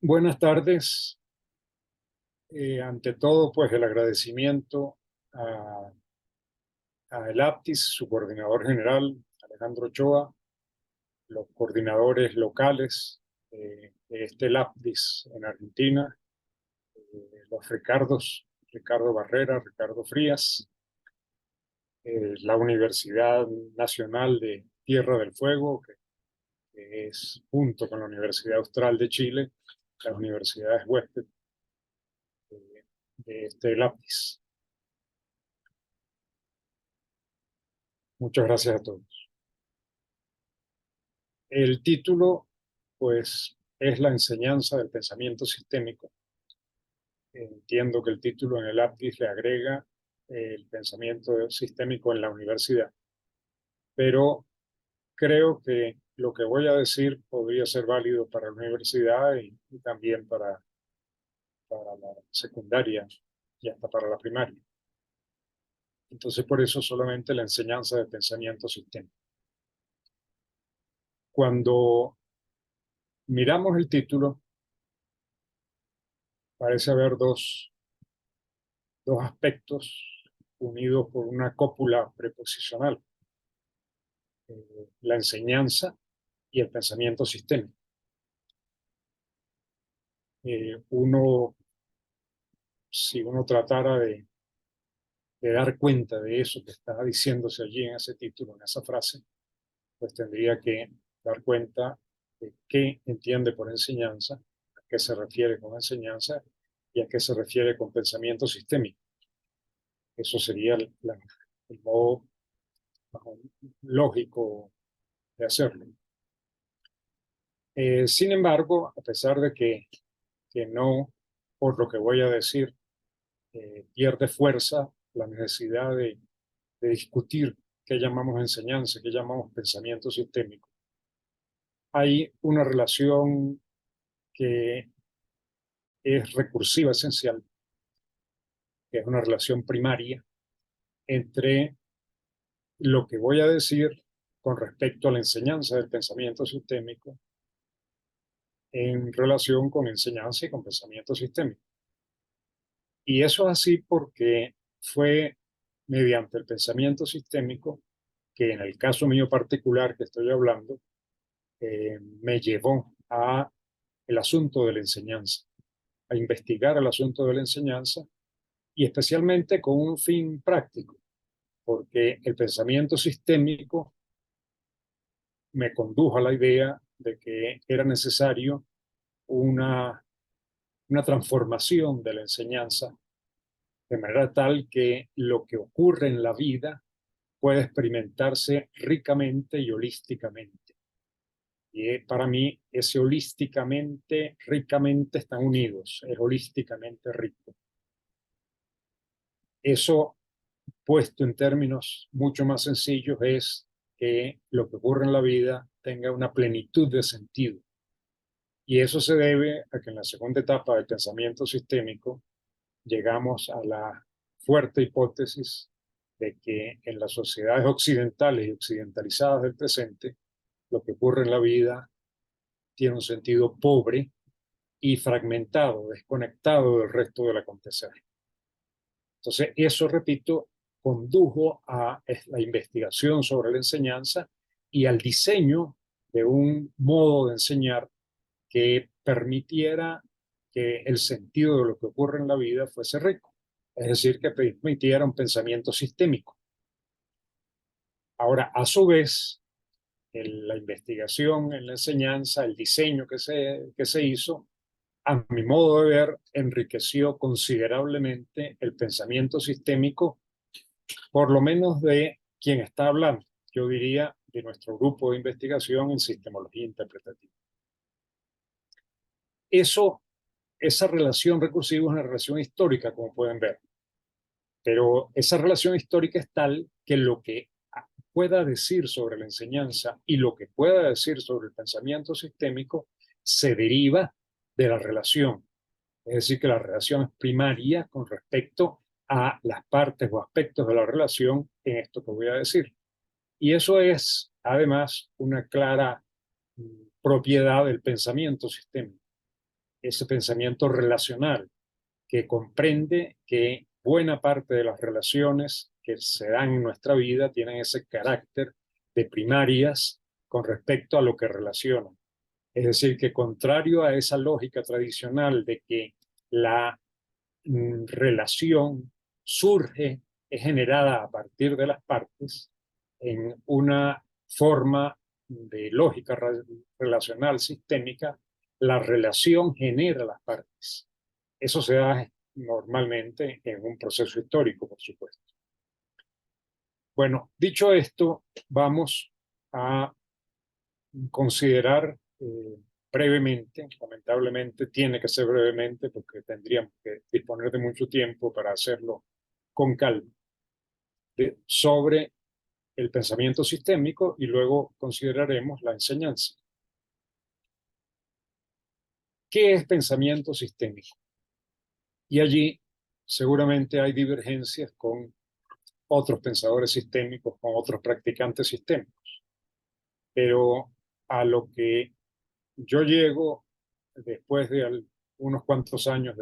Buenas tardes. Ante todo, pues el agradecimiento a, a el APTIS, su coordinador general, Alejandro Ochoa, los coordinadores locales de este LAPTIS en Argentina, los Ricardo Barrera, Ricardo Frías, la Universidad Nacional de Tierra del Fuego, que es junto con la Universidad Austral de Chile, las universidades huésped de este LAPTIS. Muchas gracias a todos. El título, pues, es la enseñanza del pensamiento sistémico. Entiendo que el título en el APTIS le agrega el pensamiento sistémico en la universidad, pero creo que lo que voy a decir podría ser válido para la universidad y también para la secundaria y hasta para la primaria. Entonces, por eso solamente la enseñanza del pensamiento sistémico. Cuando miramos el título, parece haber dos aspectos unidos por una cópula preposicional, la enseñanza y el pensamiento sistémico. Si uno tratara de dar cuenta de eso que está diciéndose allí en ese título, en esa frase, pues tendría que dar cuenta de qué entiende por enseñanza, a qué se refiere con enseñanza y a qué se refiere con pensamiento sistémico. Eso sería el modo lógico de hacerlo. Sin embargo, a pesar de que no, por lo que voy a decir, pierde fuerza la necesidad de discutir qué llamamos enseñanza, qué llamamos pensamiento sistémico, hay una relación que es recursiva, esencial, que es una relación primaria entre lo que voy a decir con respecto a la enseñanza del pensamiento sistémico en relación con enseñanza y con pensamiento sistémico. Y eso es así porque fue mediante el pensamiento sistémico que en el caso mío particular que estoy hablando, me llevó a el asunto de la enseñanza, a investigar el asunto de la enseñanza y especialmente con un fin práctico, porque el pensamiento sistémico me condujo a la idea de que era necesario una, una transformación de la enseñanza de manera tal que lo que ocurre en la vida puede experimentarse ricamente y holísticamente. Y para mí, ese holísticamente, ricamente están unidos, es holísticamente rico. Eso, puesto en términos mucho más sencillos, es que lo que ocurre en la vida tenga una plenitud de sentido. Y eso se debe a que en la segunda etapa del pensamiento sistémico llegamos a la fuerte hipótesis de que en las sociedades occidentales y occidentalizadas del presente, lo que ocurre en la vida tiene un sentido pobre y fragmentado, desconectado del resto del acontecer. Entonces, eso, repito, condujo a la investigación sobre la enseñanza y al diseño de un modo de enseñar que permitiera que el sentido de lo que ocurre en la vida fuese rico, es decir, que permitiera un pensamiento sistémico. Ahora, a su vez, en la investigación, en la enseñanza, el diseño que se hizo, a mi modo de ver, enriqueció considerablemente el pensamiento sistémico, por lo menos de quien está hablando, yo diría de nuestro grupo de investigación en sistemología interpretativa. Esa relación recursiva es una relación histórica, como pueden ver, pero esa relación histórica es tal que lo que pueda decir sobre la enseñanza y lo que pueda decir sobre el pensamiento sistémico se deriva de la relación. Es decir, que la relación es primaria con respecto a las partes o aspectos de la relación en esto que voy a decir. Y eso es, además, una clara propiedad del pensamiento sistémico. ese pensamiento relacional que comprende que buena parte de las relaciones que se dan en nuestra vida tienen ese carácter de primarias con respecto a lo que relacionan. Es decir, que contrario a esa lógica tradicional de que la relación surge, es generada a partir de las partes, en una forma de lógica relacional sistémica, la relación genera las partes. Eso se da normalmente en un proceso histórico, por supuesto. Bueno, dicho esto, vamos a considerar brevemente, lamentablemente tiene que ser brevemente porque tendríamos que disponer de mucho tiempo para hacerlo con calma, sobre el pensamiento sistémico y luego consideraremos la enseñanza. ¿Qué es pensamiento sistémico? Y allí seguramente hay divergencias con otros pensadores sistémicos, con otros practicantes sistémicos. Pero a lo que yo llego después de unos cuantos años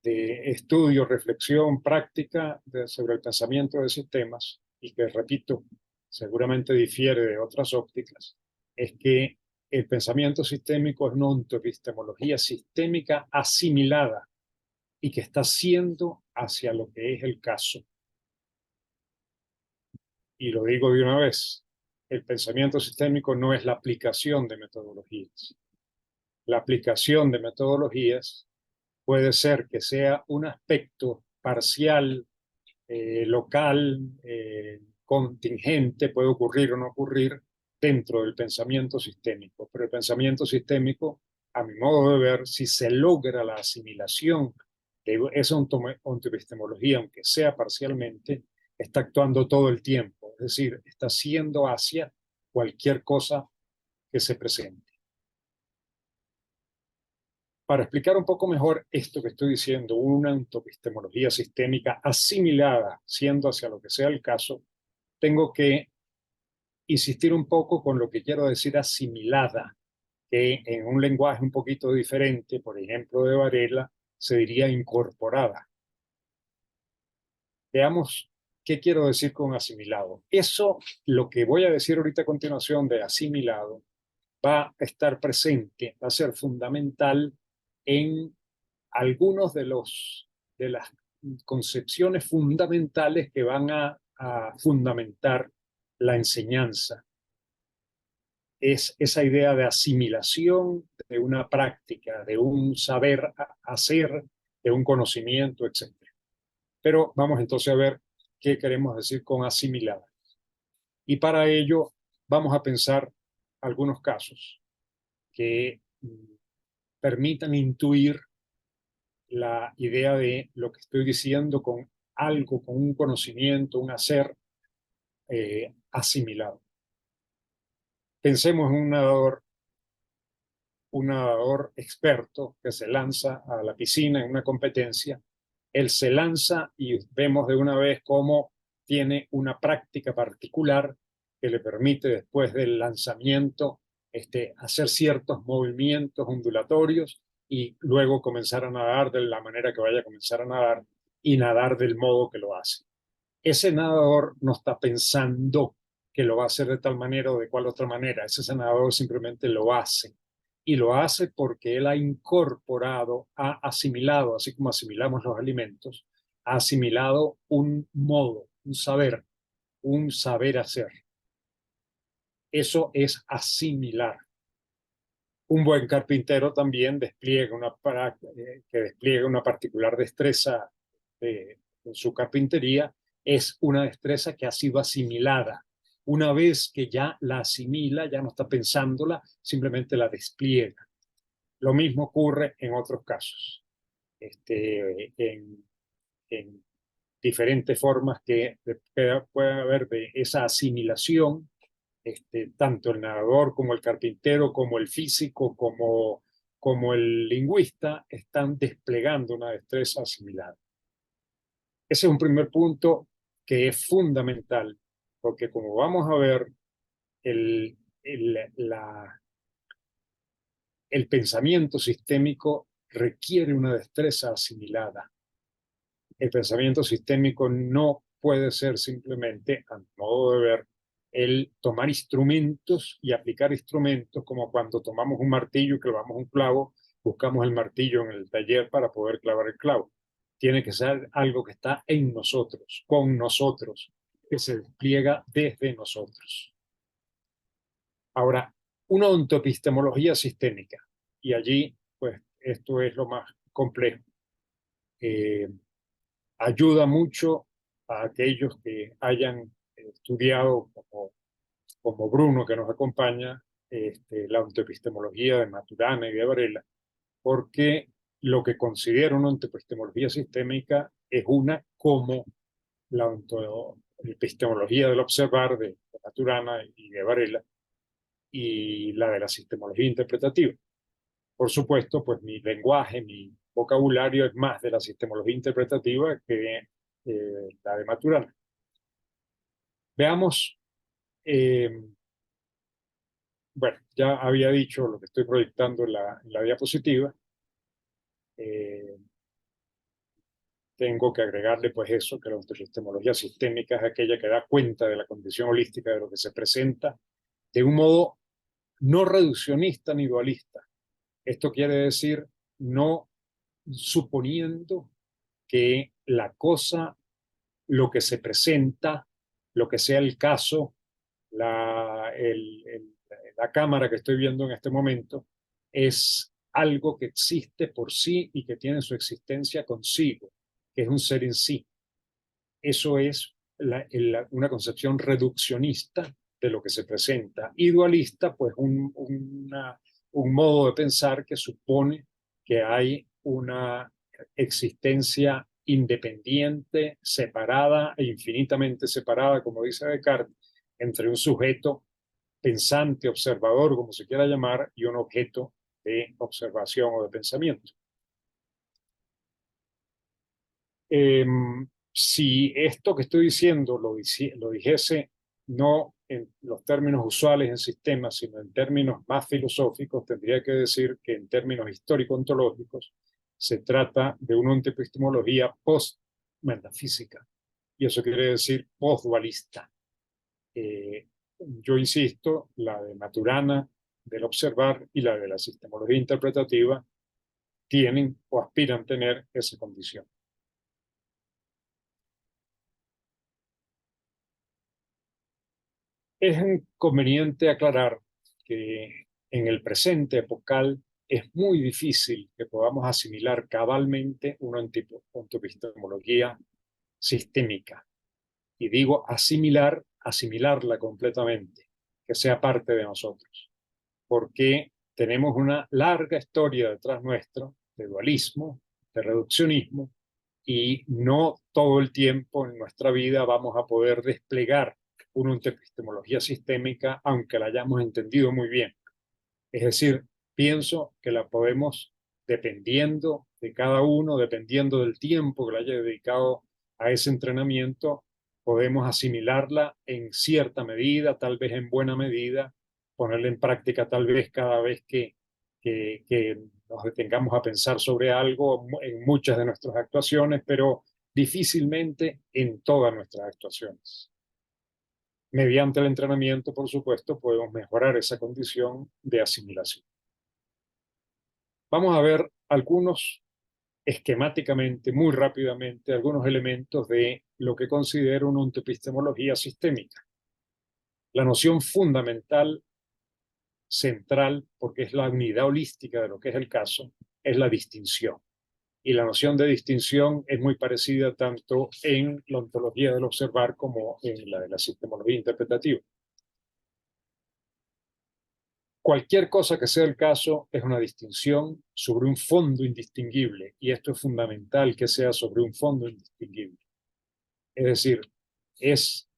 de estudio, reflexión, práctica sobre el pensamiento de sistemas, y que, repito, seguramente difiere de otras ópticas, es que el pensamiento sistémico es una ontoepistemología sistémica asimilada y que está siendo hacia lo que es el caso. Y lo digo de una vez, el pensamiento sistémico no es la aplicación de metodologías. La aplicación de metodologías puede ser que sea un aspecto parcial, local, contingente, puede ocurrir o no ocurrir dentro del pensamiento sistémico. Pero el pensamiento sistémico, a mi modo de ver, si se logra la asimilación de esa ontoepistemología, aunque sea parcialmente, está actuando todo el tiempo. Es decir, está siendo hacia cualquier cosa que se presente. Para explicar un poco mejor esto que estoy diciendo, una ontoepistemología sistémica asimilada, siendo hacia lo que sea el caso, tengo que insistir un poco con lo que quiero decir asimilada, que en un lenguaje un poquito diferente, por ejemplo de Varela, se diría incorporada. Veamos qué quiero decir con asimilado. Eso, lo que voy a decir ahorita a continuación de asimilado, va a estar presente, va a ser fundamental en algunos de las concepciones fundamentales que van a fundamentar la enseñanza. Es esa idea de asimilación de una práctica, de un saber hacer, de un conocimiento, etc. Pero vamos entonces a ver qué queremos decir con asimilada. Y para ello vamos a pensar algunos casos que permitan intuir la idea de lo que estoy diciendo con algo, con un conocimiento, un hacer asimilado. Pensemos en un nadador experto que se lanza a la piscina en una competencia. Él se lanza y vemos de una vez cómo tiene una práctica particular que le permite después del lanzamiento hacer ciertos movimientos ondulatorios y luego comenzar a nadar de la manera que vaya a comenzar a nadar y nadar del modo que lo hace. Ese nadador no está pensando que lo va a hacer de tal manera o de cual otra manera. Ese nadador simplemente lo hace. Y lo hace porque él ha incorporado, ha asimilado, así como asimilamos los alimentos, ha asimilado un modo, un saber hacer. Eso es asimilar. Un buen carpintero también despliega que despliega una particular destreza en su carpintería, es una destreza que ha sido asimilada. Una vez que ya la asimila, ya no está pensándola, simplemente la despliega. Lo mismo ocurre en otros casos, en diferentes formas que puede haber de esa asimilación. Tanto el nadador como el carpintero, como el físico, como el lingüista, están desplegando una destreza asimilada. Ese es un primer punto que es fundamental, porque como vamos a ver, el, la, el pensamiento sistémico requiere una destreza asimilada. El pensamiento sistémico no puede ser simplemente, a mi modo de ver, el tomar instrumentos y aplicar instrumentos como cuando tomamos un martillo y clavamos un clavo, buscamos el martillo en el taller para poder clavar el clavo. Tiene que ser algo que está en nosotros, con nosotros, que se despliega desde nosotros. Ahora, una ontoepistemología sistémica, y allí, pues, esto es lo más complejo. Ayuda mucho a aquellos que hayan estudiado, como Bruno, que nos acompaña, la ontoepistemología de Maturana y de Varela, porque lo que considero una ontoepistemología sistémica es una como la ontoepistemología del observar de Maturana y de Varela, y la de la sistemología interpretativa. Por supuesto, pues mi lenguaje, mi vocabulario es más de la sistemología interpretativa que la de Maturana. Veamos, eh, bueno, ya había dicho lo que estoy proyectando en la diapositiva. Eh, Tengo que agregarle pues eso, que la epistemología sistémica es aquella que da cuenta de la condición holística de lo que se presenta de un modo no reduccionista ni dualista. Esto quiere decir no suponiendo que la cosa, lo que se presenta, lo que sea el caso, la cámara que estoy viendo en este momento, es algo que existe por sí y que tiene su existencia consigo, que es un ser en sí. Eso es una concepción reduccionista de lo que se presenta. Y dualista, pues un modo de pensar que supone que hay una existencia independiente, separada e infinitamente separada, como dice Descartes, entre un sujeto pensante, observador, como se quiera llamar, y un objeto de observación o de pensamiento. Si esto que estoy diciendo lo dijese no en los términos usuales en sistemas, sino en términos más filosóficos, tendría que decir que en términos histórico-ontológicos se trata de una epistemología post-metafísica, y eso quiere decir post-dualista. Yo insisto, la de Maturana, del observar, y la de la sistemología interpretativa tienen o aspiran a tener esa condición. Es conveniente aclarar que en el presente epocal es muy difícil que podamos asimilar cabalmente una epistemología sistémica. Y digo asimilar, asimilarla completamente, que sea parte de nosotros, porque tenemos una larga historia detrás nuestro de dualismo, de reduccionismo, y no todo el tiempo en nuestra vida vamos a poder desplegar una epistemología sistémica, aunque la hayamos entendido muy bien. Es decir, pienso que la podemos, dependiendo de cada uno, dependiendo del tiempo que le haya dedicado a ese entrenamiento, podemos asimilarla en cierta medida, tal vez en buena medida, ponerla en práctica tal vez cada vez que nos detengamos a pensar sobre algo en muchas de nuestras actuaciones, pero difícilmente en todas nuestras actuaciones. Mediante el entrenamiento, por supuesto, podemos mejorar esa condición de asimilación. Vamos a ver algunos, esquemáticamente, muy rápidamente, algunos elementos de lo que considero una epistemología sistémica. La noción fundamental, central, porque es la unidad holística de lo que es el caso, es la distinción. Y la noción de distinción es muy parecida tanto en la ontología del observar como en la de la sistemología interpretativa. Cualquier cosa que sea el caso es una distinción sobre un fondo indistinguible, y esto es fundamental, que sea sobre un fondo indistinguible. Es decir, es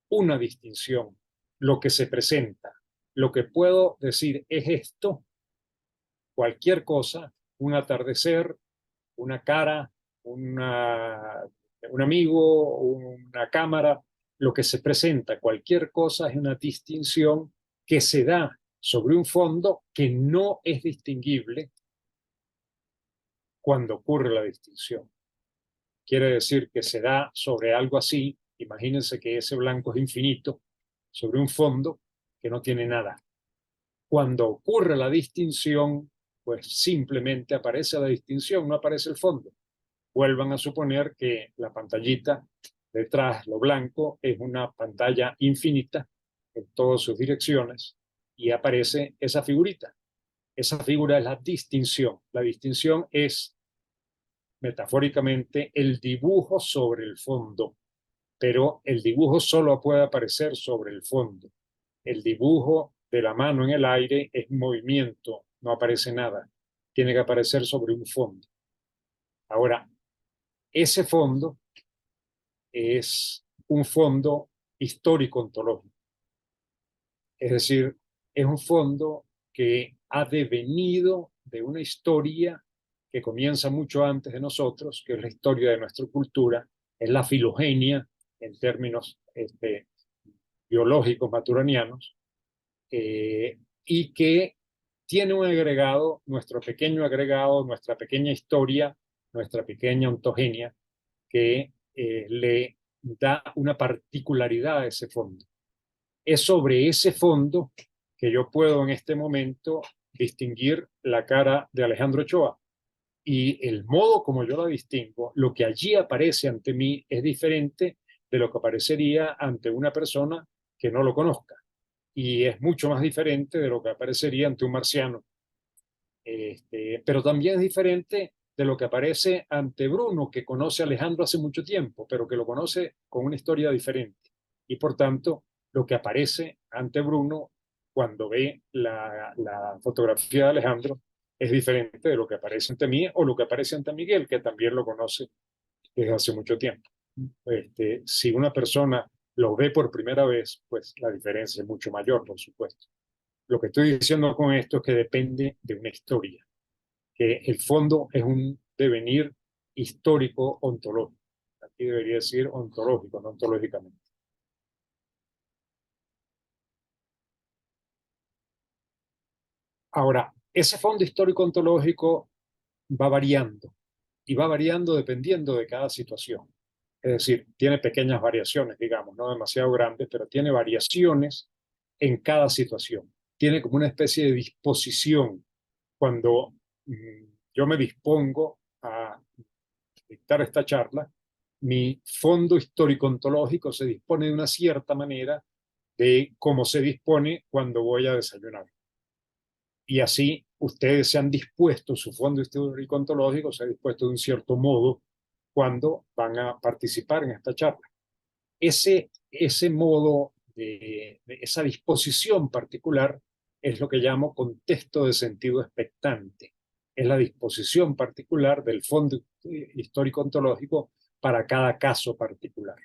una distinción lo que se presenta. Lo que puedo decir es esto, cualquier cosa, un atardecer, una cara, un amigo, una cámara, lo que se presenta, cualquier cosa es una distinción que se da sobre un fondo que no es distinguible cuando ocurre la distinción. Quiere decir que se da sobre algo así, imagínense que ese blanco es infinito, sobre un fondo que no tiene nada. Cuando ocurre la distinción, pues simplemente aparece la distinción, no aparece el fondo. Vuelvan a suponer que la pantallita detrás, lo blanco, es una pantalla infinita en todas sus direcciones y aparece esa figurita. Esa figura es la distinción. La distinción es, metafóricamente, el dibujo sobre el fondo, pero el dibujo solo puede aparecer sobre el fondo. El dibujo de la mano en el aire es movimiento, no aparece nada. Tiene que aparecer sobre un fondo. Ahora, ese fondo es un fondo histórico-ontológico. Es decir, es un fondo que ha devenido de una historia que comienza mucho antes de nosotros, que es la historia de nuestra cultura, es la filogenia en términos biológicos maturanianos, y que tiene un agregado, nuestro pequeño agregado, nuestra pequeña historia, nuestra pequeña ontogenia, que le da una particularidad a ese fondo. Es sobre ese fondo que yo puedo en este momento distinguir la cara de Alejandro Ochoa. Y el modo como yo la distingo, lo que allí aparece ante mí es diferente de lo que aparecería ante una persona que no lo conozca. Y es mucho más diferente de lo que aparecería ante un marciano. Pero también es diferente de lo que aparece ante Bruno, que conoce a Alejandro hace mucho tiempo, pero que lo conoce con una historia diferente. Y por tanto, lo que aparece ante Bruno cuando ve la fotografía de Alejandro es diferente de lo que aparece ante mí o lo que aparece ante Miguel, que también lo conoce desde hace mucho tiempo. Si una persona lo ve por primera vez, pues la diferencia es mucho mayor, por supuesto. Lo que estoy diciendo con esto es que depende de una historia, que el fondo es un devenir histórico ontológico. Aquí debería decir ontológico, no ontológicamente. Ahora, ese fondo histórico ontológico va variando y va variando dependiendo de cada situación. Es decir, tiene pequeñas variaciones, digamos, no demasiado grandes, pero tiene variaciones en cada situación. Tiene como una especie de disposición cuando yo me dispongo a dictar esta charla, mi fondo histórico-ontológico se dispone de una cierta manera de cómo se dispone cuando voy a desayunar. Y así ustedes se han dispuesto, su fondo histórico-ontológico se ha dispuesto de un cierto modo cuando van a participar en esta charla. Ese modo, esa disposición particular es lo que llamo contexto de sentido expectante. Es la disposición particular del fondo histórico ontológico para cada caso particular.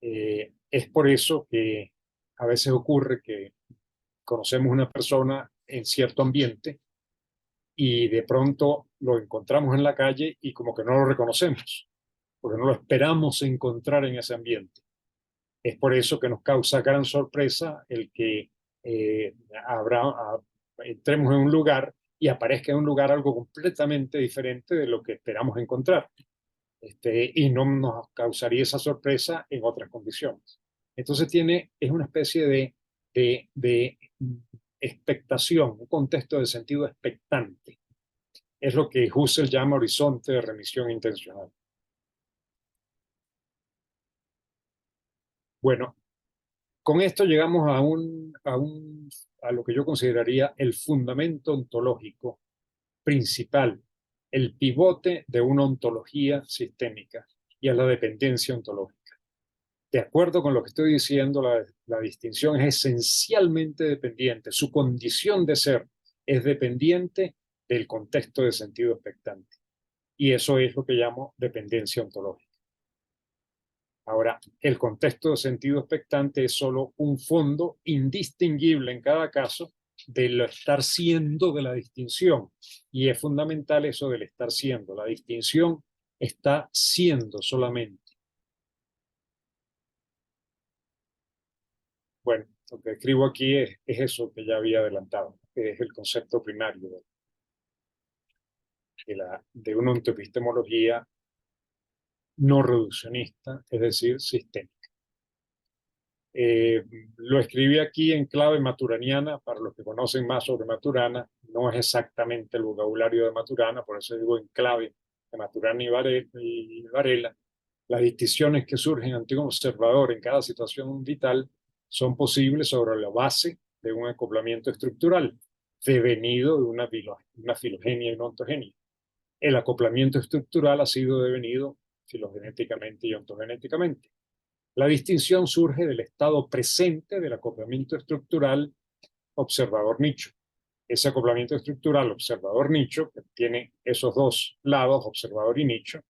Es por eso que a veces ocurre que conocemos una persona en cierto ambiente y de pronto lo encontramos en la calle y como que no lo reconocemos, porque no lo esperamos encontrar en ese ambiente. Es por eso que nos causa gran sorpresa el que eh, habrá, a, entremos en un lugar y aparezca en un lugar algo completamente diferente de lo que esperamos encontrar. Y no nos causaría esa sorpresa en otras condiciones. Entonces es una especie de expectación, un contexto de sentido expectante. Es lo que Husserl llama horizonte de remisión intencional. Bueno, con esto llegamos a lo que yo consideraría el fundamento ontológico principal, el pivote de una ontología sistémica y a la dependencia ontológica. De acuerdo con lo que estoy diciendo, la distinción es esencialmente dependiente, su condición de ser es dependiente del contexto de sentido expectante. Y eso es lo que llamo dependencia ontológica. Ahora, el contexto de sentido expectante es solo un fondo indistinguible en cada caso del estar siendo de la distinción. Y es fundamental eso del estar siendo. La distinción está siendo solamente. Bueno, Lo que escribo aquí es eso que ya había adelantado, que es el concepto primario de una ontoepistemología no reduccionista, es decir, sistémica. Lo escribí aquí en clave maturaniana, para los que conocen más sobre Maturana, no es exactamente el vocabulario de Maturana, por eso digo en clave de Maturana y Varela. Las distinciones que surgen ante un observador en cada situación vital son posibles sobre la base de un acoplamiento estructural, devenido de una filogenia y una ontogenia. El acoplamiento estructural ha sido devenido filogenéticamente y ontogenéticamente. La distinción surge del estado presente del acoplamiento estructural observador-nicho. Ese acoplamiento estructural observador-nicho, que tiene esos dos lados, observador y nicho,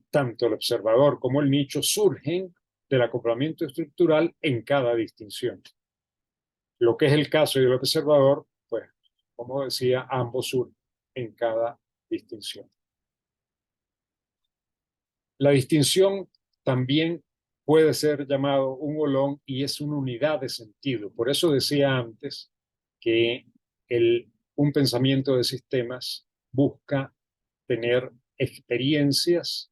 tanto el observador como el nicho surgen del acoplamiento estructural en cada distinción. Lo que es el caso del observador, pues, como decía, ambos surgen en cada distinción. La distinción también puede ser llamado un holón y es una unidad de sentido. Por eso decía antes que un pensamiento de sistemas busca tener experiencias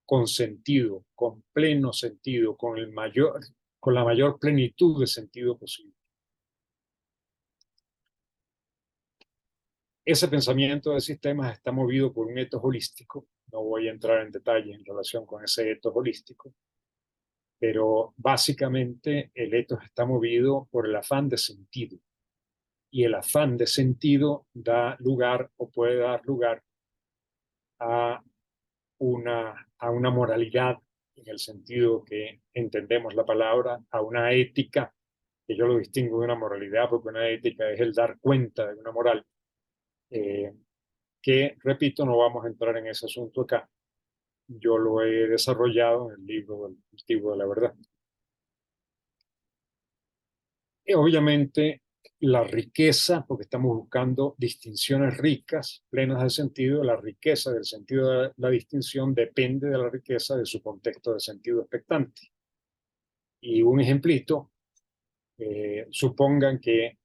con sentido, con pleno sentido, con la mayor plenitud de sentido posible. Ese pensamiento de sistemas está movido por un etos holístico. No voy a entrar en detalle en relación con ese etos holístico, pero básicamente el etos está movido por el afán de sentido. Y el afán de sentido da lugar o puede dar lugar a una moralidad, en el sentido que entendemos la palabra, a una ética, que yo lo distingo de una moralidad, porque una ética es el dar cuenta de una moral, que, repito, no vamos a entrar en ese asunto acá. Yo lo he desarrollado en el libro El cultivo de la verdad. Y obviamente la riqueza, porque estamos buscando distinciones ricas, plenas de sentido, la riqueza del sentido de la distinción depende de la riqueza de su contexto de sentido expectante. Y un ejemplito, supongan que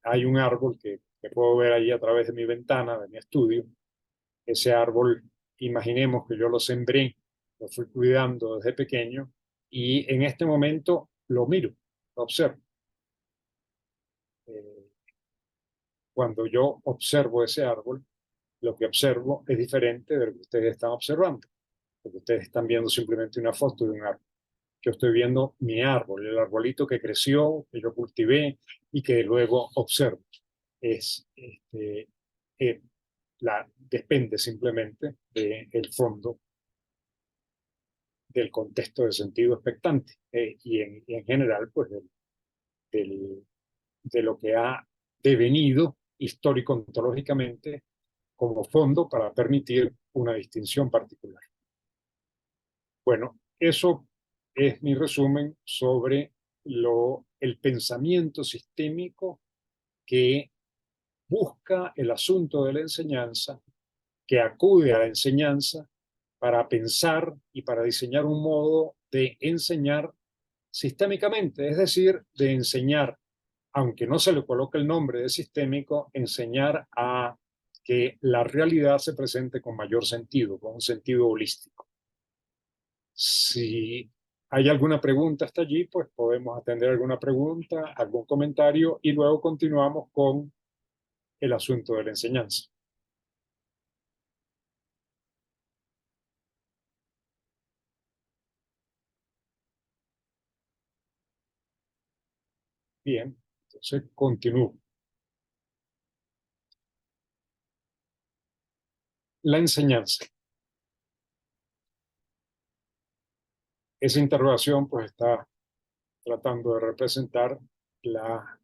hay un árbol que puedo ver ahí a través de mi ventana, de mi estudio. Ese árbol, imaginemos que yo lo sembré, lo fui cuidando desde pequeño y en este momento lo miro, lo observo. Cuando yo observo ese árbol, lo que observo es diferente de lo que ustedes están observando, porque ustedes están viendo simplemente una foto de un árbol. Yo estoy viendo mi árbol, el arbolito que creció, que yo cultivé y que luego observo. Eh, depende simplemente del fondo, del contexto de sentido expectante y en general, pues, de lo que ha devenido histórico-ontológicamente como fondo para permitir una distinción particular. Bueno, eso es mi resumen sobre el pensamiento sistémico que busca el asunto de la enseñanza, que acude a la enseñanza para pensar y para diseñar un modo de enseñar sistémicamente, es decir, de enseñar, aunque no se le coloque el nombre de sistémico, enseñar a que la realidad se presente con mayor sentido, con un sentido holístico. Si hay alguna pregunta hasta allí, pues podemos atender alguna pregunta, algún comentario y luego continuamos con el asunto de la enseñanza. Bien, entonces continúo. La enseñanza. Esa interrogación pues está tratando de representar la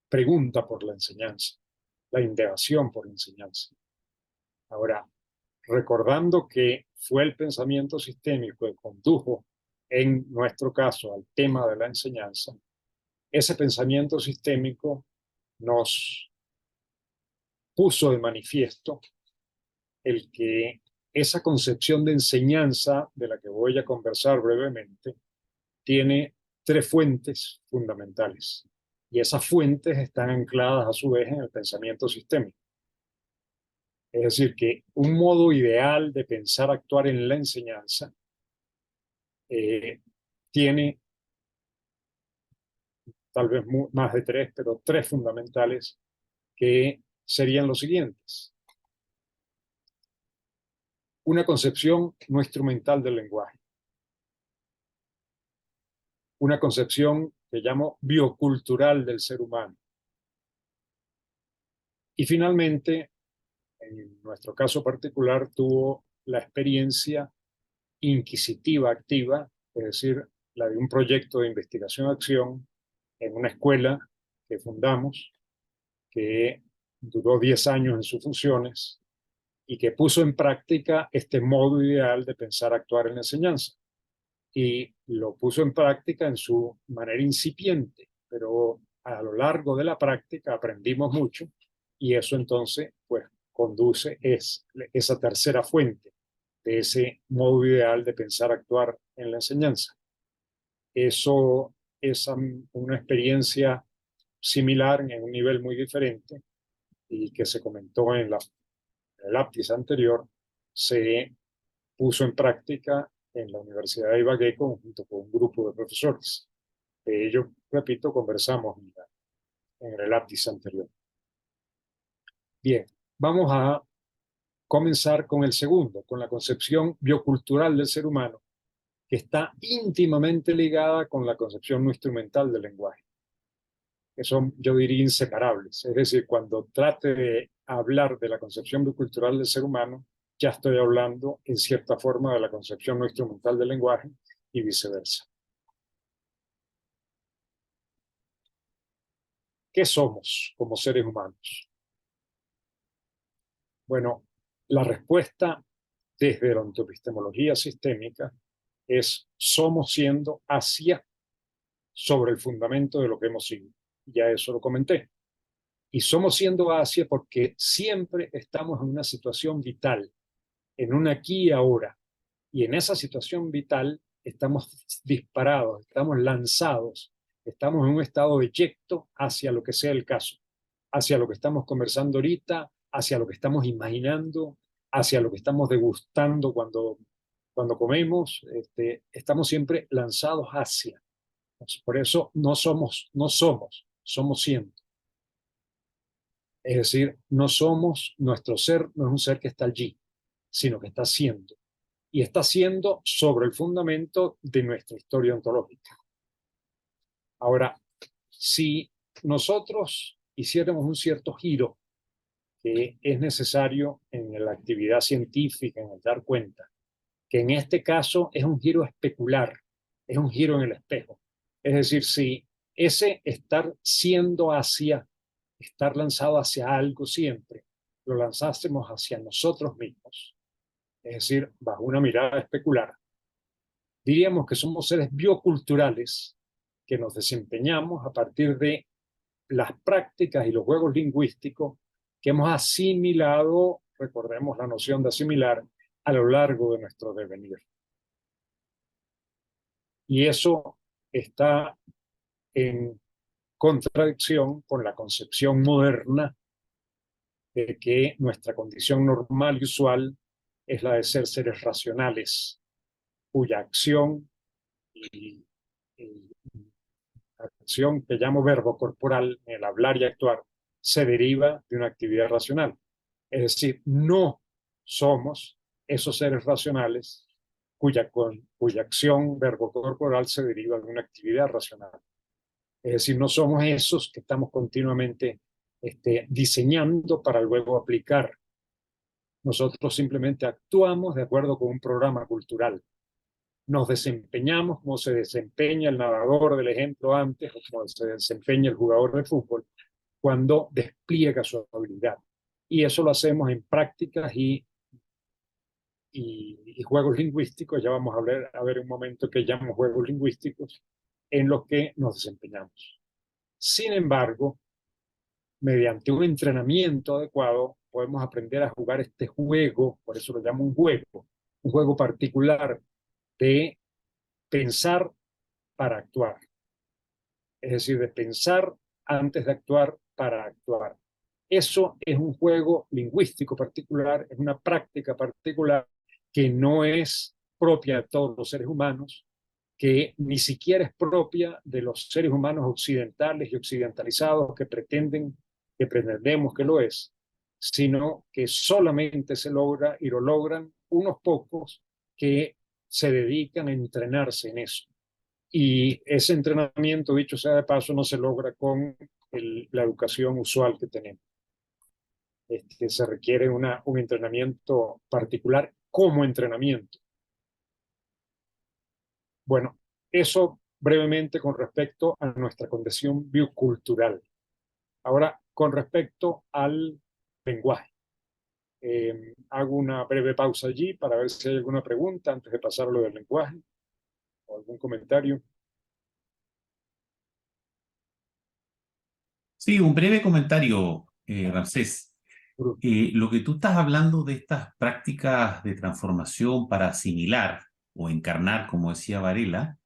pregunta por la enseñanza, la indagación por la enseñanza. Ahora, recordando que fue el pensamiento sistémico que condujo, en nuestro caso, al tema de la enseñanza, ese pensamiento sistémico nos puso de manifiesto el que esa concepción de enseñanza, de la que voy a conversar brevemente, tiene tres fuentes fundamentales. Y esas fuentes están ancladas a su vez en el pensamiento sistémico. Es decir, que un modo ideal de pensar actuar en la enseñanza tiene tal vez más de tres, pero tres fundamentales que serían los siguientes. Una concepción no instrumental del lenguaje. Una concepción que llamo biocultural del ser humano. Y finalmente, en nuestro caso particular, tuvo la experiencia inquisitiva activa, es decir, la de un proyecto de investigación-acción en una escuela que fundamos, que duró 10 años en sus funciones y que puso en práctica este modo ideal de pensar actuar en la enseñanza. Y lo puso en práctica en su manera incipiente, pero a lo largo de la práctica aprendimos mucho y eso entonces pues conduce esa tercera fuente de ese modo ideal de pensar actuar en la enseñanza. Eso es una experiencia similar en un nivel muy diferente y que se comentó en el ápice anterior, se puso en práctica en la Universidad de Ibagué junto con un grupo de profesores. De ello, repito, conversamos en el ápice anterior. Bien, vamos a comenzar con el segundo, con la concepción biocultural del ser humano, que está íntimamente ligada con la concepción no instrumental del lenguaje, que son, yo diría, inseparables. Es decir, cuando trate de hablar de la concepción biocultural del ser humano, ya estoy hablando en cierta forma de la concepción no instrumental del lenguaje y viceversa. ¿Qué somos como seres humanos? Bueno, la respuesta desde la ontoepistemología sistémica es somos siendo hacia sobre el fundamento de lo que hemos sido. Ya eso lo comenté. Y somos siendo hacia porque siempre estamos en una situación vital, en un aquí y ahora. Y en esa situación vital estamos disparados, estamos lanzados, estamos en un estado eyecto hacia lo que sea el caso, hacia lo que estamos conversando ahorita, hacia lo que estamos imaginando, hacia lo que estamos degustando cuando comemos. Estamos siempre lanzados hacia. Por eso somos siendo. Es decir, no somos, nuestro ser no es un ser que está allí, sino que está siendo. Y está siendo sobre el fundamento de nuestra historia ontológica. Ahora, si nosotros hiciéramos un cierto giro que es necesario en la actividad científica, en el dar cuenta, que en este caso es un giro especular, es un giro en el espejo. Es decir, si ese estar siendo hacia, estar lanzado hacia algo siempre, lo lanzásemos hacia nosotros mismos, es decir, bajo una mirada especular, diríamos que somos seres bioculturales que nos desempeñamos a partir de las prácticas y los juegos lingüísticos que hemos asimilado, recordemos la noción de asimilar, a lo largo de nuestro devenir. Y eso está en contradicción con la concepción moderna de que nuestra condición normal y usual es la de ser seres racionales, cuya acción y acción que llamo verbo corporal, el hablar y actuar, se deriva de una actividad racional. Es decir, no somos esos seres racionales cuya acción verbo corporal se deriva de una actividad racional. Es decir, no somos esos que estamos continuamente diseñando para luego aplicar. Nosotros simplemente actuamos de acuerdo con un programa cultural. Nos desempeñamos como se desempeña el nadador del ejemplo antes, o como se desempeña el jugador de fútbol, cuando despliega su habilidad. Y eso lo hacemos en prácticas y juegos lingüísticos. Ya vamos a ver un momento que llamo juegos lingüísticos en los que nos desempeñamos. Sin embargo, mediante un entrenamiento adecuado, podemos aprender a jugar este juego, por eso lo llamo un juego particular de pensar para actuar. es decir, de pensar antes de actuar para actuar. Eso es un juego lingüístico particular, es una práctica particular que no es propia de todos los seres humanos, que ni siquiera es propia de los seres humanos occidentales y occidentalizados que pretendemos que lo es, sino que solamente se logra y lo logran unos pocos que se dedican a entrenarse en eso. Y ese entrenamiento, dicho sea de paso, no se logra con la educación usual que tenemos. Se requiere un entrenamiento particular como entrenamiento. Bueno, eso brevemente con respecto a nuestra condición biocultural. Ahora, con respecto al lenguaje. Hago una breve pausa allí para ver si hay alguna pregunta antes de pasar a lo del lenguaje o algún comentario. Sí, un breve comentario, Ramsés. Lo que tú estás hablando de estas prácticas de transformación para asimilar o encarnar, como decía Varela,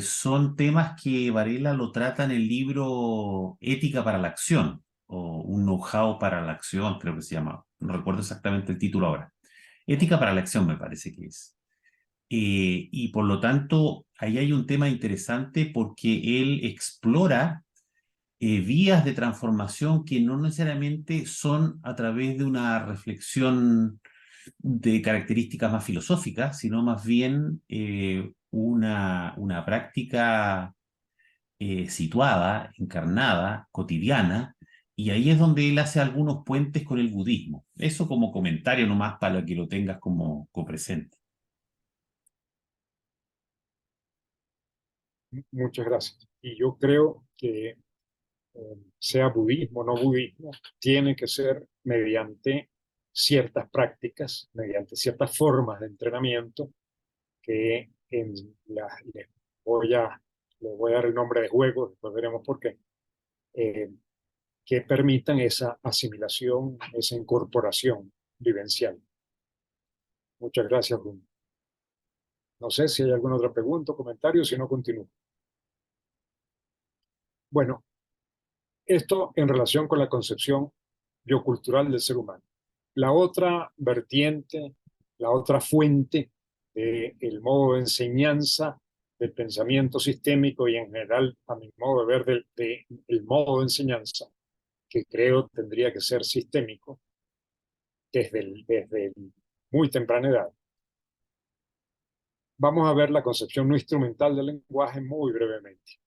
son temas que Varela lo trata en el libro Ética para la Acción, o un know-how para la acción, creo que se llama. No recuerdo exactamente el título ahora. Ética para la Acción me parece que es. Y por lo tanto, ahí hay un tema interesante porque él explora vías de transformación que no necesariamente son a través de una reflexión de características más filosóficas, sino más bien una práctica situada, encarnada, cotidiana, y ahí es donde él hace algunos puentes con el budismo. Eso como comentario nomás para que lo tengas como presente. Muchas gracias. Y yo creo que sea budismo o no budismo, tiene que ser mediante ciertas prácticas, mediante ciertas formas de entrenamiento que les voy a, les voy a dar el nombre de juegos, después veremos por qué, eh, que permitan esa asimilación, esa incorporación vivencial. Muchas gracias, Bruno. No sé si hay alguna otra pregunta o comentario, si no continúo. Bueno, esto en relación con la concepción biocultural del ser humano. La otra vertiente, la otra fuente del modo de enseñanza del pensamiento sistémico y en general, a mi modo de ver, del modo de enseñanza, que creo tendría que ser sistémico desde muy temprana edad. Vamos a ver la concepción no instrumental del lenguaje muy brevemente.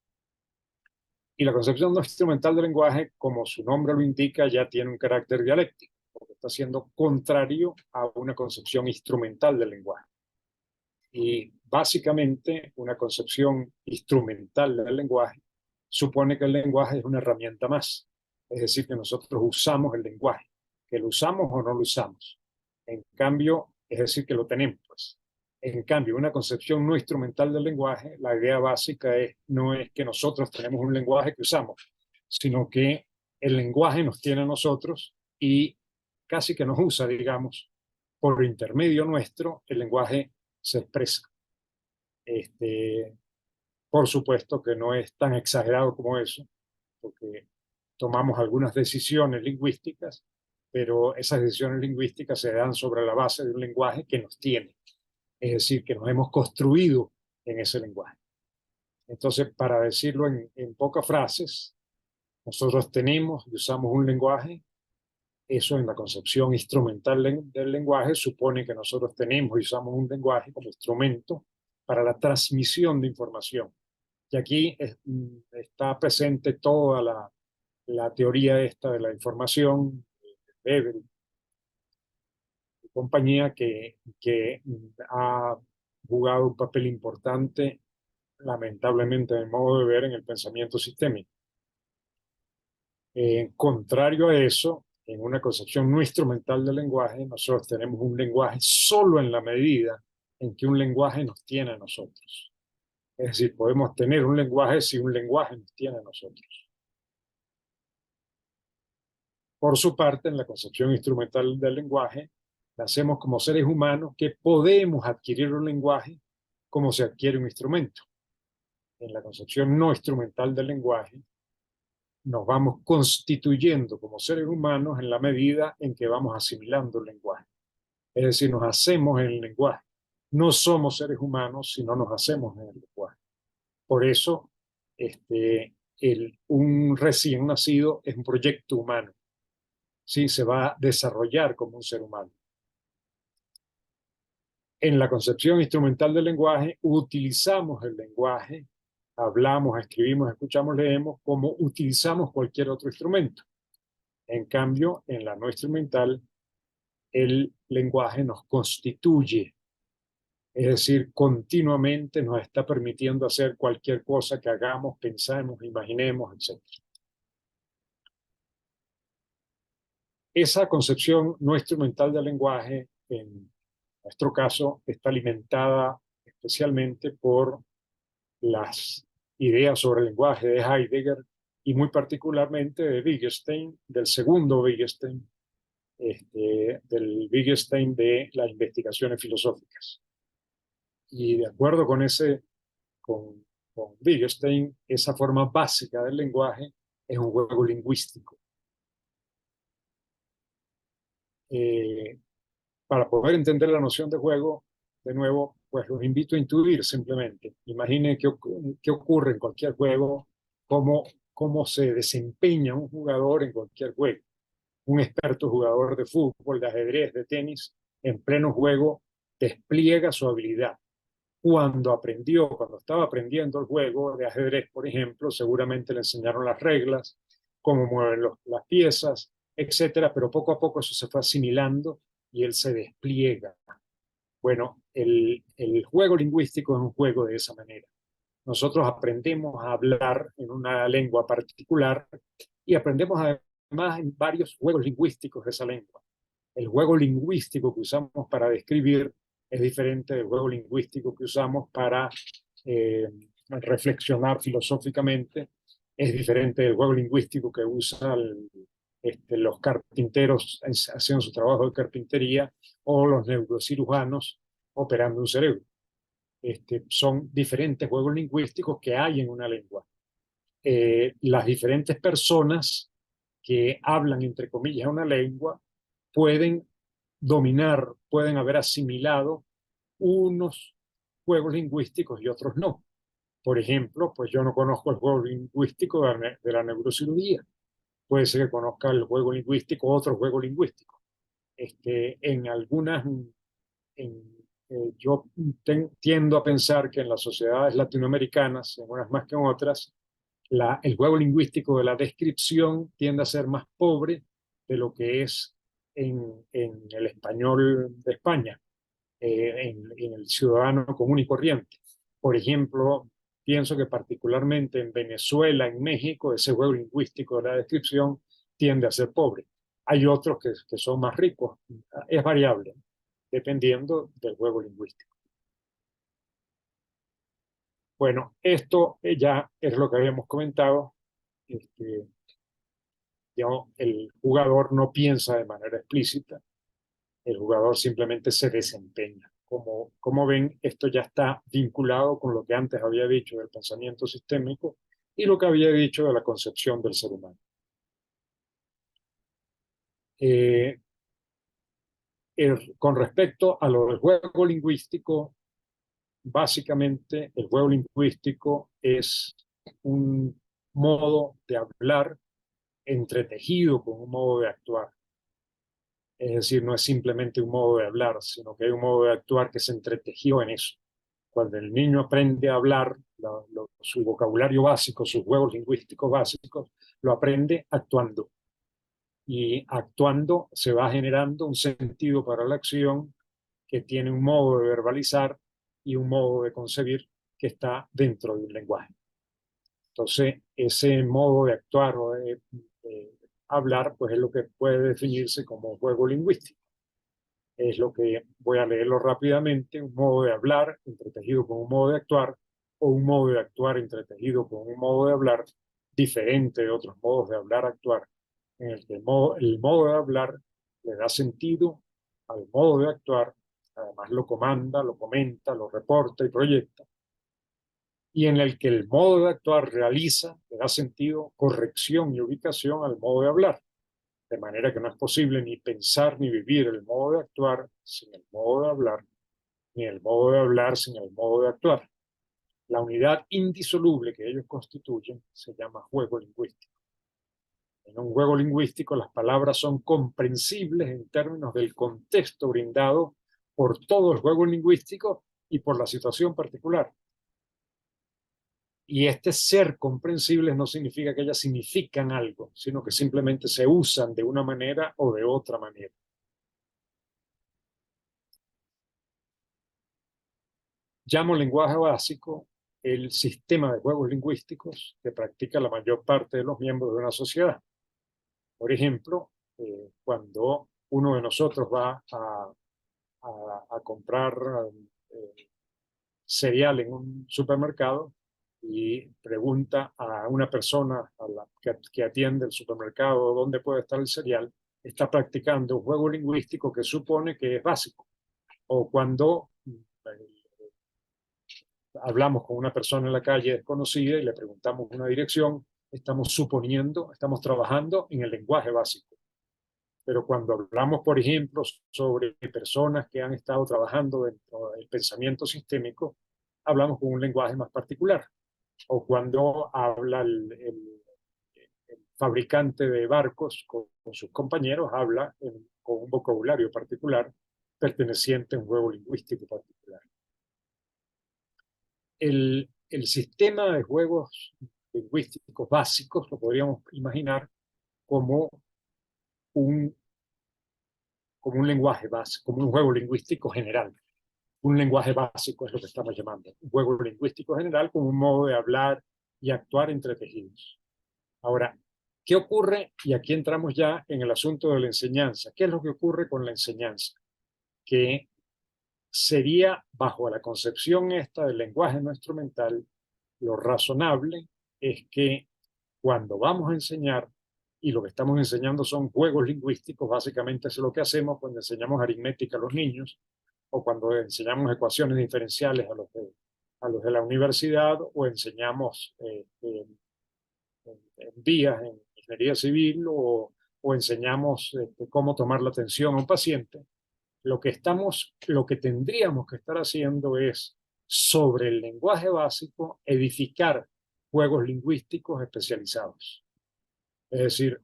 Y la concepción no instrumental del lenguaje, como su nombre lo indica, ya tiene un carácter dialéctico, porque está siendo contrario a una concepción instrumental del lenguaje. Y básicamente una concepción instrumental del lenguaje supone que el lenguaje es una herramienta más. Es decir, que nosotros usamos el lenguaje, que lo usamos o no lo usamos. En cambio, es decir, que lo tenemos, pues. En cambio, una concepción no instrumental del lenguaje, la idea básica no es que nosotros tenemos un lenguaje que usamos, sino que el lenguaje nos tiene a nosotros y casi que nos usa, digamos, por intermedio nuestro, el lenguaje se expresa. Este, por supuesto que no es tan exagerado como eso, porque tomamos algunas decisiones lingüísticas, pero esas decisiones lingüísticas se dan sobre la base de un lenguaje que nos tiene, es decir, que nos hemos construido en ese lenguaje. Entonces, para decirlo en pocas frases, nosotros tenemos y usamos un lenguaje. Eso en la concepción instrumental del lenguaje supone que nosotros tenemos y usamos un lenguaje como instrumento para la transmisión de información. Y aquí está presente toda la teoría esta de la información, Weber y compañía, que ha jugado un papel importante, lamentablemente, en el modo de ver en el pensamiento sistémico. Contrario a eso, en una concepción no instrumental del lenguaje, nosotros tenemos un lenguaje solo en la medida en que un lenguaje nos tiene a nosotros. Es decir, podemos tener un lenguaje si un lenguaje nos tiene a nosotros. Por su parte, en la concepción instrumental del lenguaje, nacemos como seres humanos que podemos adquirir un lenguaje como se adquiere un instrumento. en la concepción no instrumental del lenguaje, nos vamos constituyendo como seres humanos en la medida en que vamos asimilando el lenguaje. Es decir, nos hacemos en el lenguaje. No somos seres humanos, sino nos hacemos en el lenguaje. Por eso, un recién nacido es un proyecto humano. ¿Sí? Se va a desarrollar como un ser humano. En la concepción instrumental del lenguaje, utilizamos el lenguaje, hablamos, escribimos, escuchamos, leemos, como utilizamos cualquier otro instrumento. En cambio, en la no instrumental, el lenguaje nos constituye, es decir, continuamente nos está permitiendo hacer cualquier cosa que hagamos, pensemos, imaginemos, etc. Esa concepción no instrumental del lenguaje, en nuestro caso, está alimentada especialmente por las ideas sobre el lenguaje de Heidegger y muy particularmente de Wittgenstein, del segundo Wittgenstein, del Wittgenstein de las investigaciones filosóficas. Y de acuerdo con Wittgenstein, esa forma básica del lenguaje es un juego lingüístico. Para poder entender la noción de juego, de nuevo, pues los invito a intuir simplemente. Imaginen qué ocurre en cualquier juego, cómo se desempeña un jugador en cualquier juego. Un experto jugador de fútbol, de ajedrez, de tenis, en pleno juego, despliega su habilidad. Cuando estaba aprendiendo el juego de ajedrez, por ejemplo, seguramente le enseñaron las reglas, cómo mueven las piezas, etcétera, pero poco a poco eso se fue asimilando y él se despliega. Bueno, el juego lingüístico es un juego de esa manera. Nosotros aprendemos a hablar en una lengua particular y aprendemos además en varios juegos lingüísticos de esa lengua. El juego lingüístico que usamos para describir es diferente del juego lingüístico que usamos para reflexionar filosóficamente, es diferente del juego lingüístico que usan los carpinteros haciendo su trabajo de carpintería o los neurocirujanos operando un cerebro. Son diferentes juegos lingüísticos que hay en una lengua. Las diferentes personas que hablan, entre comillas, una lengua pueden dominar, pueden haber asimilado unos juegos lingüísticos y otros no. Por ejemplo, pues yo no conozco el juego lingüístico de la neurocirugía. Puede ser que conozca el juego lingüístico, otro juego lingüístico. En algunas, yo tiendo a pensar que en las sociedades latinoamericanas, en unas más que en otras, el juego lingüístico de la descripción tiende a ser más pobre de lo que es en el español de España, en el ciudadano común y corriente. Por ejemplo, pienso que particularmente en Venezuela, en México, ese juego lingüístico de la descripción tiende a ser pobre. Hay otros que son más ricos. Es variable, dependiendo del juego lingüístico. Bueno, esto ya es lo que habíamos comentado. El jugador no piensa de manera explícita, el jugador simplemente se desempeña. Como ven, esto ya está vinculado con lo que antes había dicho del pensamiento sistémico y lo que había dicho de la concepción del ser humano. Con respecto a lo del juego lingüístico, básicamente el juego lingüístico es un modo de hablar entretejido con un modo de actuar. Es decir, no es simplemente un modo de hablar, sino que hay un modo de actuar que se entretejió en eso. Cuando el niño aprende a hablar, su vocabulario básico, sus juegos lingüísticos básicos, lo aprende actuando. Y actuando se va generando un sentido para la acción que tiene un modo de verbalizar y un modo de concebir que está dentro de un lenguaje. Entonces, ese modo de actuar o de hablar, pues es lo que puede definirse como juego lingüístico. Es lo que voy a leerlo rápidamente: un modo de hablar entretejido con un modo de actuar, o un modo de actuar entretejido con un modo de hablar, diferente de otros modos de hablar, actuar, en el que el modo de hablar le da sentido al modo de actuar, además lo comanda, lo comenta, lo reporta y proyecta. y en el que el modo de actuar realiza, le da sentido, corrección y ubicación al modo de hablar, de manera que no es posible ni pensar ni vivir el modo de actuar sin el modo de hablar, ni el modo de hablar sin el modo de actuar. La unidad indisoluble que ellos constituyen se llama juego lingüístico. En un juego lingüístico, las palabras son comprensibles en términos del contexto brindado por todo el juego lingüístico y por la situación particular. Y este ser comprensibles no significa que ellas significan algo, sino que simplemente se usan de una manera o de otra manera. Llamo lenguaje básico el sistema de juegos lingüísticos que practica la mayor parte de los miembros de una sociedad. Por ejemplo, cuando uno de nosotros va a comprar cereal en un supermercado y pregunta a una persona que atiende el supermercado dónde puede estar el cereal, está practicando un juego lingüístico que supone que es básico. O cuando hablamos con una persona en la calle desconocida y le preguntamos una dirección, estamos suponiendo, estamos trabajando en el lenguaje básico. Pero cuando hablamos, por ejemplo, sobre personas que han estado trabajando dentro del pensamiento sistémico, hablamos con un lenguaje más particular. O cuando habla el fabricante de barcos con sus compañeros, habla con un vocabulario particular perteneciente a un juego lingüístico particular. El sistema de juegos lingüísticos básicos lo podríamos imaginar como un lenguaje básico, como un juego lingüístico general. Un lenguaje básico es lo que estamos llamando. Un juego lingüístico general como un modo de hablar y actuar entre tejidos. Ahora, ¿qué ocurre? Y aquí entramos ya en el asunto de la enseñanza. ¿Qué es lo que ocurre con la enseñanza? Que sería, bajo la concepción esta del lenguaje no instrumental, lo razonable es que cuando vamos a enseñar, y lo que estamos enseñando son juegos lingüísticos, básicamente es lo que hacemos cuando enseñamos aritmética a los niños, o cuando enseñamos ecuaciones diferenciales a los de la universidad, o enseñamos en vías, en ingeniería civil, o enseñamos cómo tomar la atención a un paciente. Lo que tendríamos que estar haciendo es, sobre el lenguaje básico, edificar juegos lingüísticos especializados. Es decir,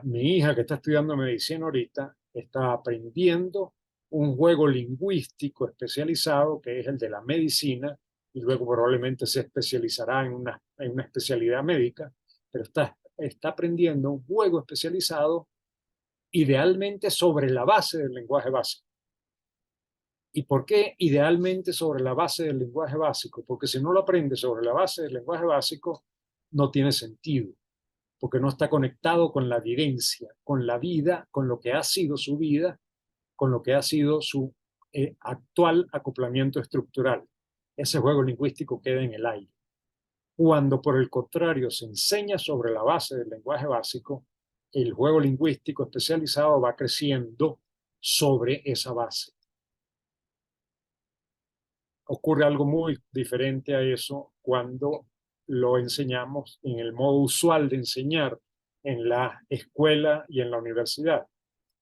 mi hija que está estudiando medicina ahorita está aprendiendo un juego lingüístico especializado que es el de la medicina y luego probablemente se especializará en una especialidad médica, pero está aprendiendo un juego especializado idealmente sobre la base del lenguaje básico. ¿Y por qué idealmente sobre la base del lenguaje básico? Porque si no lo aprende sobre la base del lenguaje básico, no tiene sentido, porque no está conectado con la vivencia, con la vida, con lo que ha sido su vida, con lo que ha sido su actual acoplamiento estructural. Ese juego lingüístico queda en el aire. Cuando, por el contrario, se enseña sobre la base del lenguaje básico, el juego lingüístico especializado va creciendo sobre esa base. Ocurre algo muy diferente a eso cuando lo enseñamos en el modo usual de enseñar en la escuela y en la universidad,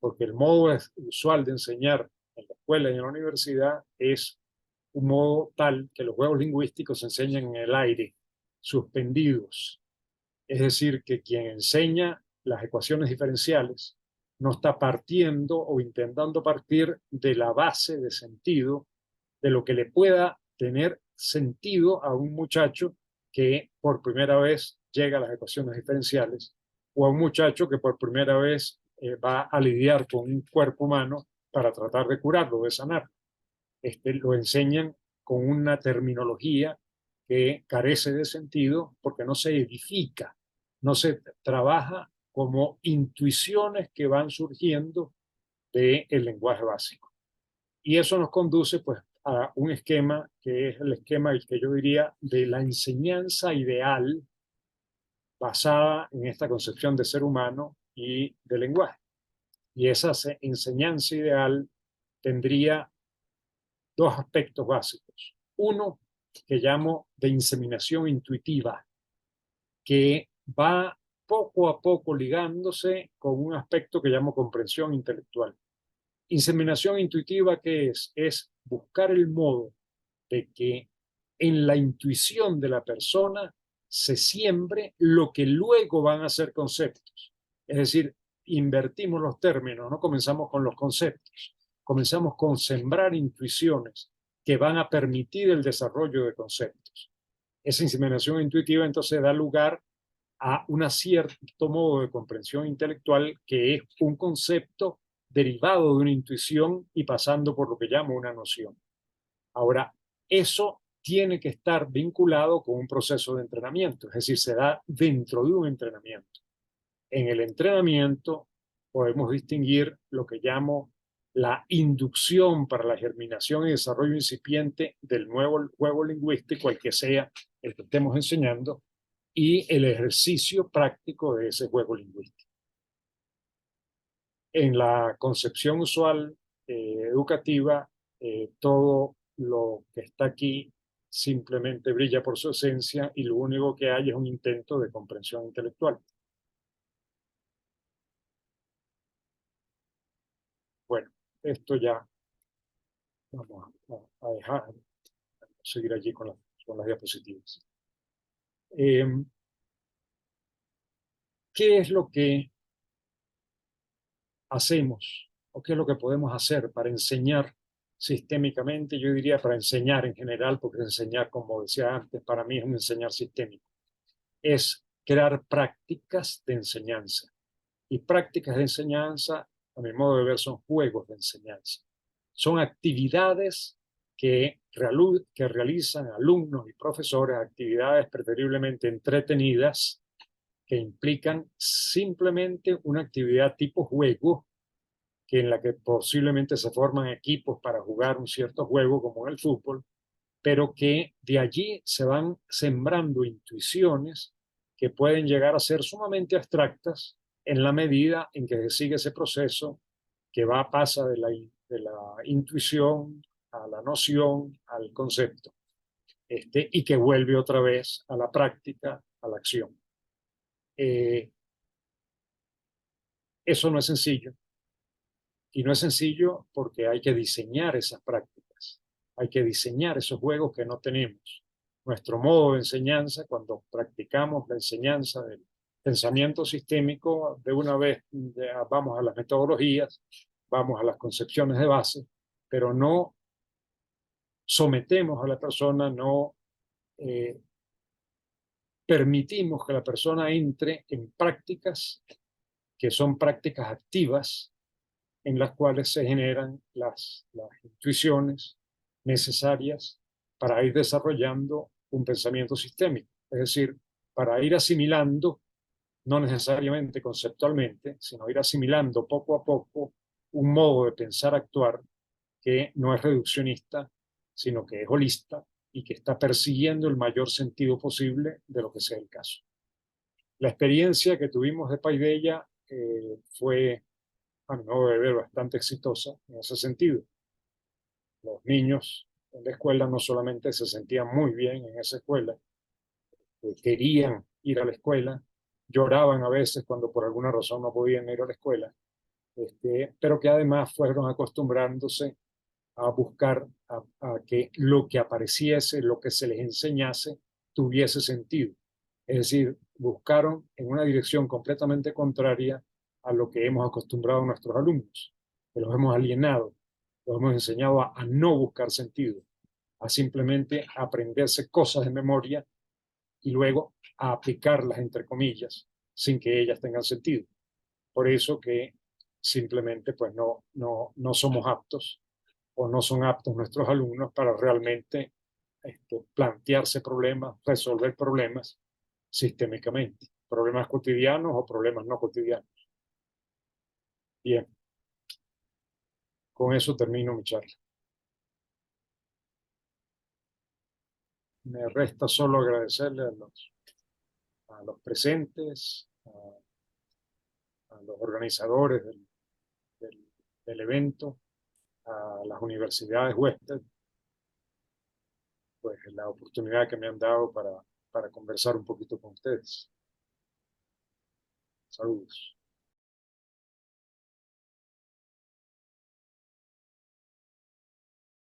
porque el modo usual de enseñar en la escuela y en la universidad es un modo tal que los juegos lingüísticos se enseñan en el aire, suspendidos. Es decir, que quien enseña las ecuaciones diferenciales no está partiendo o intentando partir de la base de sentido de lo que le pueda tener sentido a un muchacho que por primera vez llega a las ecuaciones diferenciales o a un muchacho que por primera vez va a lidiar con un cuerpo humano para tratar de curarlo, de sanar. Lo enseñan con una terminología que carece de sentido porque no se edifica, no se trabaja como intuiciones que van surgiendo del lenguaje básico. Y eso nos conduce pues a un esquema que es el esquema que yo diría de la enseñanza ideal basada en esta concepción de ser humano y de lenguaje. Y esa enseñanza ideal tendría dos aspectos básicos. Uno, que llamo de inseminación intuitiva, que va poco a poco ligándose con un aspecto que llamo comprensión intelectual. Inseminación intuitiva, ¿qué es? Es buscar el modo de que en la intuición de la persona se siembre lo que luego van a ser conceptos. Es decir, invertimos los términos, no comenzamos con los conceptos, comenzamos con sembrar intuiciones que van a permitir el desarrollo de conceptos. Esa inseminación intuitiva entonces da lugar a un cierto modo de comprensión intelectual que es un concepto derivado de una intuición y pasando por lo que llamo una noción. Ahora, eso tiene que estar vinculado con un proceso de entrenamiento, es decir, se da dentro de un entrenamiento. En el entrenamiento podemos distinguir lo que llamo la inducción para la germinación y desarrollo incipiente del nuevo juego lingüístico, el que sea el que estemos enseñando, y el ejercicio práctico de ese juego lingüístico. En la concepción usual educativa, todo lo que está aquí simplemente brilla por su esencia y lo único que hay es un intento de comprensión intelectual. Bueno, esto ya vamos a dejar, a seguir allí con las diapositivas. ¿Qué es lo que hacemos o qué es lo que podemos hacer para enseñar sistémicamente? Yo diría para enseñar en general, porque enseñar, como decía antes, para mí es un enseñar sistémico. Es crear prácticas de enseñanza. Y prácticas de enseñanza, a mi modo de ver, son juegos de enseñanza. Son actividades que realizan alumnos y profesores, actividades preferiblemente entretenidas, que implican simplemente una actividad tipo juego, que en la que posiblemente se forman equipos para jugar un cierto juego como en el fútbol, pero que de allí se van sembrando intuiciones que pueden llegar a ser sumamente abstractas en la medida en que se sigue ese proceso que pasa de la intuición a la noción, al concepto, y que vuelve otra vez a la práctica, a la acción. Eso no es sencillo, y no es sencillo porque hay que diseñar esas prácticas, hay que diseñar esos juegos que no tenemos. Nuestro modo de enseñanza, cuando practicamos la enseñanza del pensamiento sistémico, de una vez vamos a las metodologías, vamos a las concepciones de base, pero no sometemos a la persona, no permitimos que la persona entre en prácticas que son prácticas activas, en las cuales se generan las intuiciones necesarias para ir desarrollando un pensamiento sistémico. Es decir, para ir asimilando, no necesariamente conceptualmente, sino ir asimilando poco a poco un modo de pensar, actuar, que no es reduccionista, sino que es holista y que está persiguiendo el mayor sentido posible de lo que sea el caso. La experiencia que tuvimos de Paideia fue, a mi modo de ver, bastante exitosa en ese sentido. Los niños en la escuela no solamente se sentían muy bien en esa escuela, querían ir a la escuela, lloraban a veces cuando por alguna razón no podían ir a la escuela, pero que además fueron acostumbrándose a buscar a que lo que apareciese, lo que se les enseñase, tuviese sentido. Es decir, buscaron en una dirección completamente contraria a lo que hemos acostumbrado a nuestros alumnos, que los hemos alienado, los hemos enseñado a no buscar sentido, a simplemente aprenderse cosas de memoria y luego a aplicarlas, entre comillas, sin que ellas tengan sentido. Por eso que simplemente pues no somos aptos o no son aptos nuestros alumnos para realmente plantearse problemas, resolver problemas sistémicamente, problemas cotidianos o problemas no cotidianos. Bien, con eso termino mi charla. Me resta solo agradecerle a los presentes, a los organizadores del evento, a las universidades huéspedes pues, la oportunidad que me han dado para conversar un poquito con ustedes. Saludos.